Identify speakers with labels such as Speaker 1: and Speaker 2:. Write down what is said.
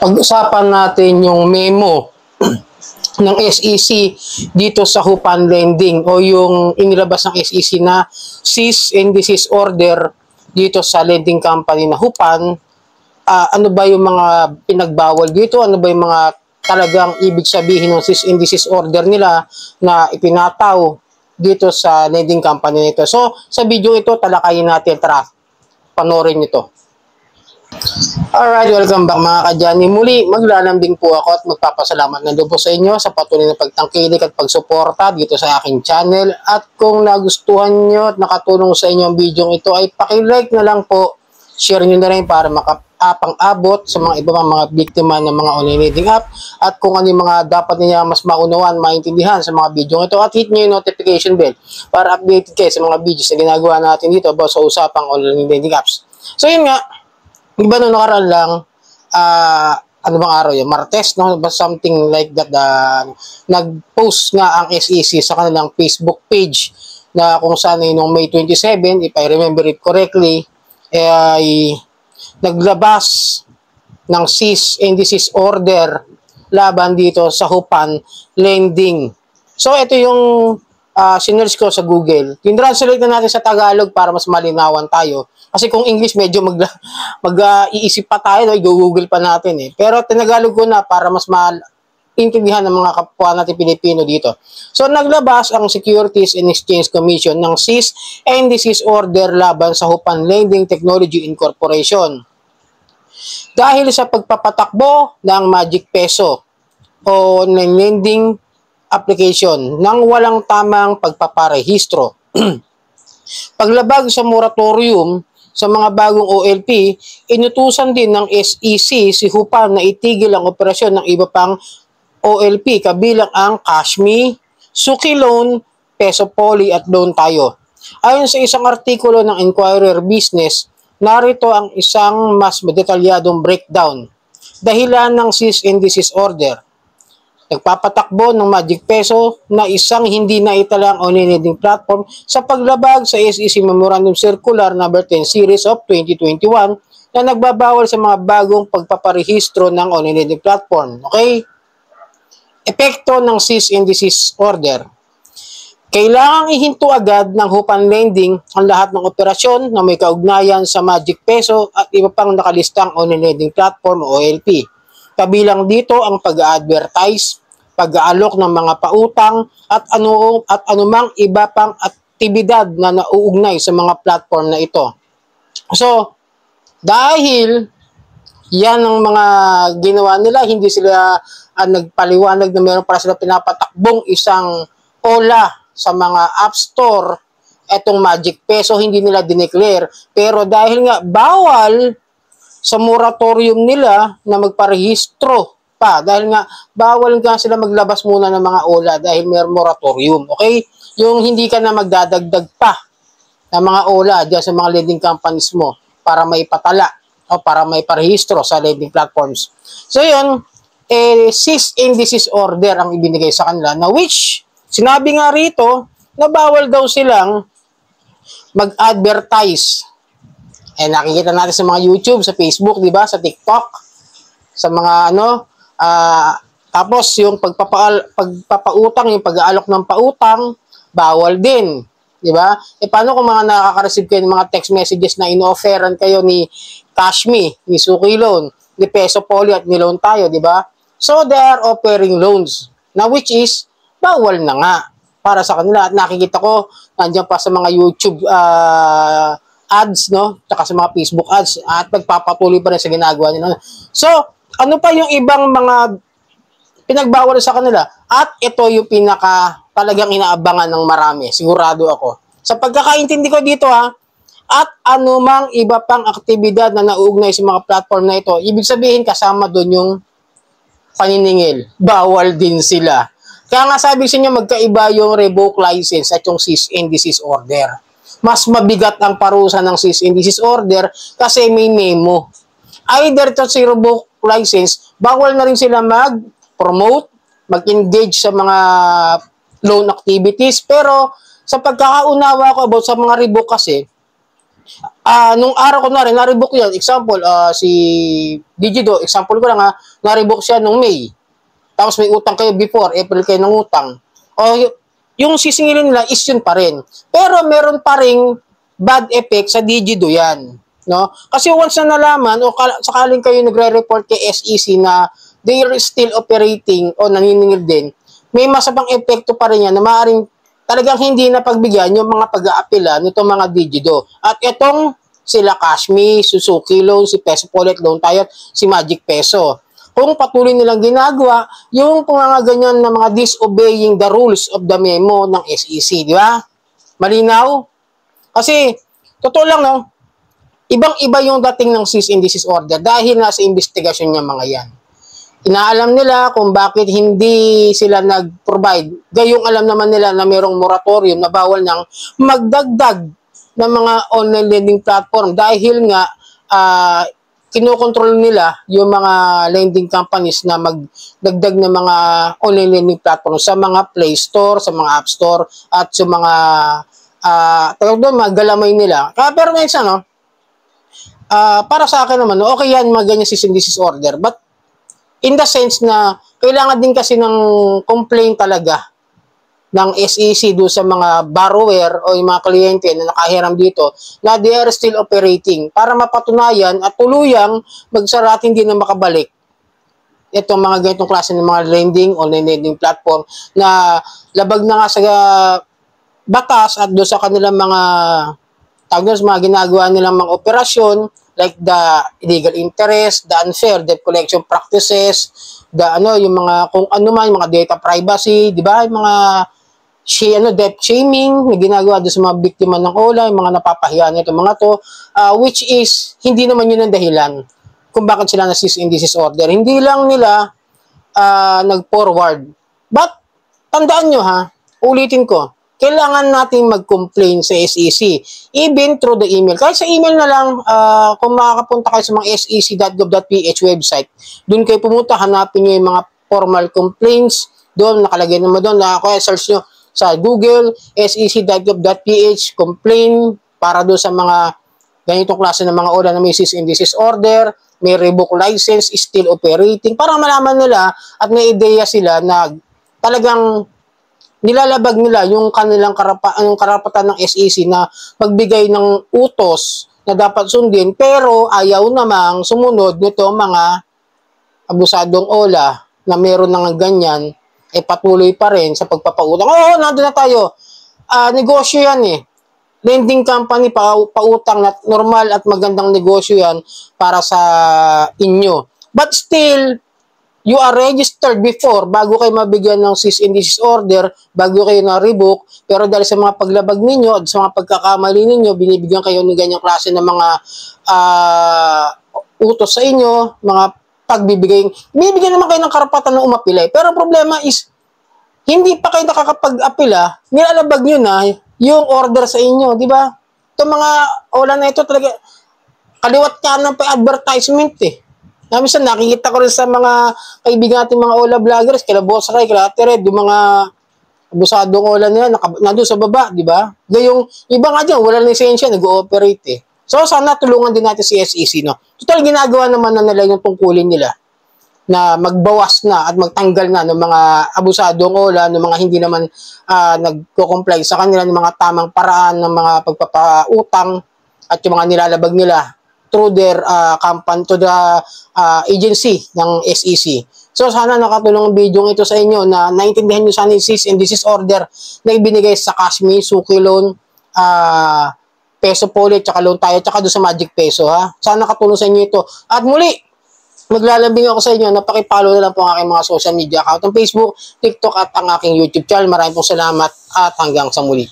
Speaker 1: Pag-usapan natin yung memo ng SEC dito sa Hupan Lending o yung inilabas ng SEC na cease and desist order dito sa lending company na Hupan. Ano ba yung mga pinagbawal dito? Ano ba yung mga talagang ibig sabihin ng cease and desist order nila na ipinataw dito sa lending company nito? So, sa video ito, talakayin natin. Tara, panoorin nito. Alright, welcome back mga kadyani. Muli, maglalambing po ako at magpapasalamat na po sa inyo sa patuloy na pagtangkilik at pagsuporta dito sa aking channel. At kung nagustuhan nyo at nakatulong sa inyo ang video ito, ay pakilike na lang po. Share nyo na rin para makapang-abot sa mga iba pang mga biktima ng mga online lending app. At kung ano yung mga dapat niya mas maunawan, maintindihan sa mga video ito. At hit nyo yung notification bell para updated kayo sa mga videos na ginagawa natin dito about sa usapang online lending apps. So yun nga. Iba nung nakaraan lang, ano bang araw yun? Martes, no? Something like that. Nag-post nga ang SEC sa kanilang Facebook page na kung saan noong May 27, if I remember it correctly, ay naglabas ng cease and desist order laban dito sa Hupan Lending. So, ito yung sinearch ko sa Google. Tin-translate na natin sa Tagalog para mas malinawan tayo. Kasi kung English, medyo mag-iisip pa tayo, no? I-google pa natin eh. Pero tinagalog ko na para mas maintindihan ng mga kapwa natin Pilipino dito. So, naglabas ang Securities and Exchange Commission ng cease and desist order laban sa Hupan Lending Technology Incorporation. Dahil sa pagpapatakbo ng Magic Peso o ng lending application nang walang tamang pagpaparehistro. Paglabag sa moratorium sa mga bagong OLP, inutusan din ng SEC si Hupan na itigil ang operasyon ng iba pang OLP kabilang ang Cashme, Suki Loan, Peso Poly at Loan Tayo. Ayon sa isang artikulo ng Inquirer Business, narito ang isang mas detalyadong breakdown. Dahilan ng cease and desist order. Nagpapatakbo ng Magic Peso na isang hindi na italang online lending platform sa paglabag sa SEC Memorandum Circular No. 10 Series of 2021 na nagbabawal sa mga bagong pagpaparehistro ng online lending platform. Okay? Epekto ng cease and desist order. Kailangang ihinto agad ng Hupan Lending ang lahat ng operasyon na may kaugnayan sa Magic Peso at iba pang nakalistang online lending platform o OLP. Kabilang dito ang pag-advertise, pag-aalok ng mga pautang at anumang iba pang aktibidad na nauugnay sa mga platform na ito. So, dahil yan ang mga ginawa nila, hindi sila nagpaliwanag na meron para sila pinapatakbong isang OLA sa mga App Store, etong Magic Peso, hindi nila dineclare. Pero dahil nga bawal sa moratorium nila na magparehistro pa. Dahil nga, bawal nga sila maglabas muna ng mga OLA dahil may moratorium. Okay? Yung hindi ka na magdadagdag pa ng mga OLA dyan sa mga lending companies mo para may patala o para may parehistro sa lending platforms. So yun, cease and desist order ang ibinigay sa kanila na which, sinabi nga rito na bawal daw silang mag-advertise. Nakikita natin sa mga YouTube, sa Facebook, di ba? Sa TikTok, sa mga tapos yung pagpapautang, yung pag-aalok ng pautang, bawal din, di ba? Paano kung mga nakaka-receive kayo ng mga text messages na ino-offeran kayo ni Cashme, ni Suki Loan, ni Peso Poly at ni Loan Tayo, di ba? So they are offering loans, na which is bawal na nga para sa kanila. At nakikita ko nandiyan pa sa mga YouTube ads, no? Tsaka sa mga Facebook ads at nagpapatuloy pa rin sa ginagawa nila. So, ano pa yung ibang mga pinagbawal sa kanila? At ito yung pinaka talagang inaabangan ng marami, sigurado ako. Sa pagkakaintindi ko dito at anumang iba pang aktibidad na nauugnay sa mga platform na ito, ibig sabihin kasama doon yung paniningil. Bawal din sila. Kaya nga sabi sa inyo, magkaiba yung revoke license at yung cease and desist order. Mas mabigat ang parusa ng cease and desist order kasi may memo. Either to si revoke license, bawal na rin sila mag-promote, mag-engage sa mga loan activities. Pero sa pagkakaunawa ko about sa mga revoke kasi, nung araw ko na-revoke yan, example, si Digido, example ko lang na-revoke siya nung May. Tapos may utang kayo before, April kayo ng utang. O yung sisingilin nila is yun pa rin. Pero meron pa ring bad effect sa Digido yan. No? Kasi once na nalaman o sakaling kayo nagre-report kay SEC na they are still operating o naniningil din, may masabang epekto pa rin yan na maaaring talagang hindi na pagbigyan yung mga pag-aapila nitong mga Digido. At itong sila Cashme, Suzuki Loan, si Peso Wallet Loan tayo, si Magic Peso. Kung patuloy nilang ginagawa, yung mga ganyan na mga disobeying the rules of the memo ng SEC, di ba? Malinaw? Kasi, totoo lang, no? Ibang-iba yung dating ng cease and desist order dahil nasa investigasyon niya mga yan. Inaalam nila kung bakit hindi sila nag-provide. Gayong alam naman nila na mayroong moratorium na bawal ng magdagdag ng mga online lending platform dahil nga kinokontrol nila yung mga lending companies na magdagdag ng mga online lending platform sa mga Play Store, sa mga App Store, at sa mga tawag doon, mga galamay nila. Pero minsan, no, para sa akin naman, okay yan, mga ganyan cease and desist order. But in the sense na kailangan din kasi ng complaint talaga ng SEC do sa mga borrower o yung mga kliyente na nakahiram dito na they are still operating para mapatunayan at tuluyang magsara at hindi na makabalik itong mga ganitong klase ng mga lending, online lending platform na labag na nga sa batas at do sa kanilang mga mga ginagawa nilang mga operasyon like the illegal interest, the unfair debt collection practices, yung mga kung ano man, yung mga data privacy, di ba? Yung mga debt shaming na ginagawa doon sa mga biktima ng OLA, yung mga napapahiya nito mga to, which is hindi naman yun ang dahilan kung bakit sila na cease and desist order. Hindi lang nila nag-forward. But tandaan nyo ulitin ko, kailangan nating mag-complain sa SEC, even through the email. Kahit sa email na lang, kung makakapunta kayo sa mga sec.gov.ph website, doon kayo pumunta, hanapin nyo yung mga formal complaints, doon, nakalagay naman doon, search nyo sa Google, sec.gov.ph, complain, para doon sa mga ganitong klase ng mga order na may cease and desist order, may revoke license, still operating, para malaman nila at may ideya sila na talagang nilalabag nila yung kanilang karapatan ng SEC na magbigay ng utos na dapat sundin pero ayaw namang sumunod nito mga abusadong OLA na meron ng ganyan patuloy pa rin sa pagpapautang. Oo, nandun na tayo. Negosyo yan Lending company, pautang na normal at magandang negosyo yan para sa inyo. But still, you are registered before bago kayo mabigyan ng cease and desist order, bago kayo na-revoke, pero dahil sa mga paglabag ninyo, sa mga pagkakamali ninyo, binibigyan kayo ng ganyang klase ng mga utos sa inyo, mga binibigyan naman kayo ng karapatan na umapila. Pero problema is, hindi pa kayo nakakapag-apila, nilalabag nyo na yung order sa inyo, di ba? Itong mga OLA na ito talaga, kaliwat kanan pa advertisement Minsan nakikita ko rin sa mga kaibigan natin mga OLA vloggers, kila Boss Ray, kila Ate Red, yung mga abusadong OLA na yan, nandun sa baba, di ba? Gayong, iba nga dyan, wala lisensya, nag-ooperate So, sana tulungan din natin si SEC, no? Total, ginagawa naman na nila yung tungkulin nila na magbawas na at magtanggal na ng mga abusadong OLA, ng mga hindi naman nagko-comply sa kanila, ng mga tamang paraan ng mga pagpapautang at yung mga nilalabag nila through their company, to the agency ng SEC. So, sana nakatulong ang video ito sa inyo na naintindihan nyo sana yung cease and desist order na ibinigay sa Cashme, Suzuki Loan, Peso Wallet, tsaka Loan tayo, tsaka doon sa Magic Peso, Sana nakatulong sa inyo ito. At muli, maglalambing ako sa inyo, napakipollow na lang po ang aking mga social media account, ang Facebook, TikTok, at ang aking YouTube channel. Maraming pong salamat at hanggang sa muli.